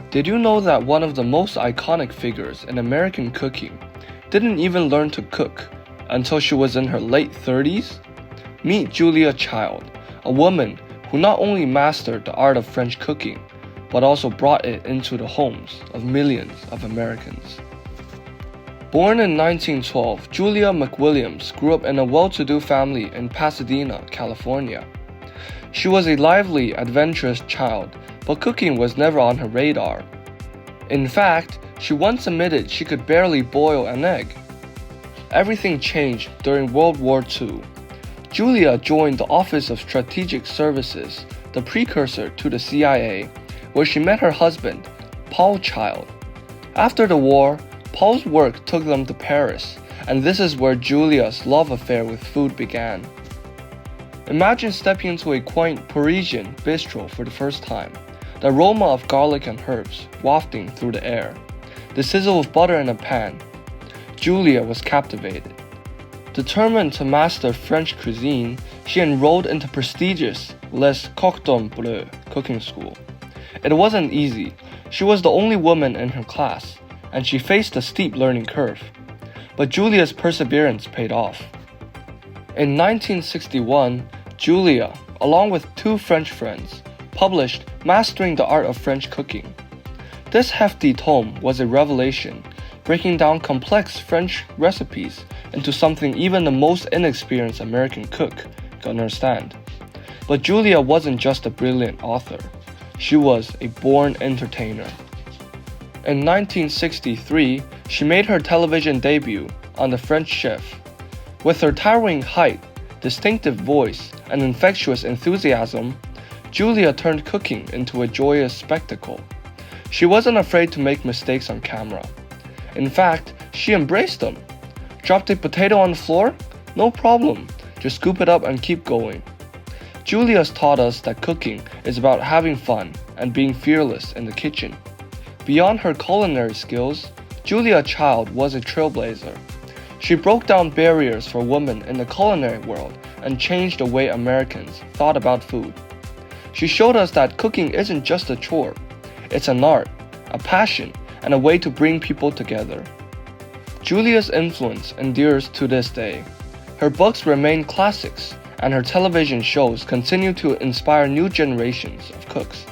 Did you know that one of the most iconic figures in American cooking didn't even learn to cook until she was in her late 30s? Meet Julia Child, a woman who not only mastered the art of French cooking, but also brought it into the homes of millions of Americans. Born in 1912, Julia McWilliams grew up in a well-to-do family in Pasadena, California. She was a lively, adventurous child, but cooking was never on her radar. In fact, she once admitted she could barely boil an egg. Everything changed during World War II. Julia joined the Office of Strategic Services, the precursor to the CIA, where she met her husband, Paul Child. After the war, Paul's work took them to Paris, and this is where Julia's love affair with food began. Imagine stepping into a quaint Parisian bistro for the first time, the aroma of garlic and herbs wafting through the air, the sizzle of butter in a pan. Julia was captivated. Determined to master French cuisine, she enrolled into prestigious Les Cordon Bleu cooking school. It wasn't easy. She was the only woman in her class, and she faced a steep learning curve. But Julia's perseverance paid off. In 1961, Julia, along with two French friends, published Mastering the Art of French Cooking. This hefty tome was a revelation, breaking down complex French recipes into something even the most inexperienced American cook could understand. But Julia wasn't just a brilliant author. She was a born entertainer. In 1963, she made her television debut on The French Chef. With her towering height, distinctive voice, and infectious enthusiasm, Julia turned cooking into a joyous spectacle. She wasn't afraid to make mistakes on camera. In fact, she embraced them. Dropped a potato on the floor? No problem, just scoop it up and keep going. Julia's taught us that cooking is about having fun and being fearless in the kitchen. Beyond her culinary skills, Julia Child was a trailblazer. She broke down barriers for women in the culinary world and changed the way Americans thought about food. She showed us that cooking isn't just a chore. It's an art, a passion, and a way to bring people together. Julia's influence endures to this day. Her books remain classics, and her television shows continue to inspire new generations of cooks.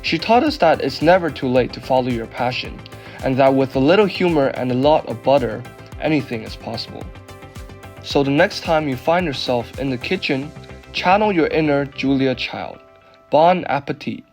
She taught us that it's never too late to follow your passion, and that with a little humor and a lot of butter, anything is possible. So the next time you find yourself in the kitchen, channel your inner Julia Child. Bon appetit!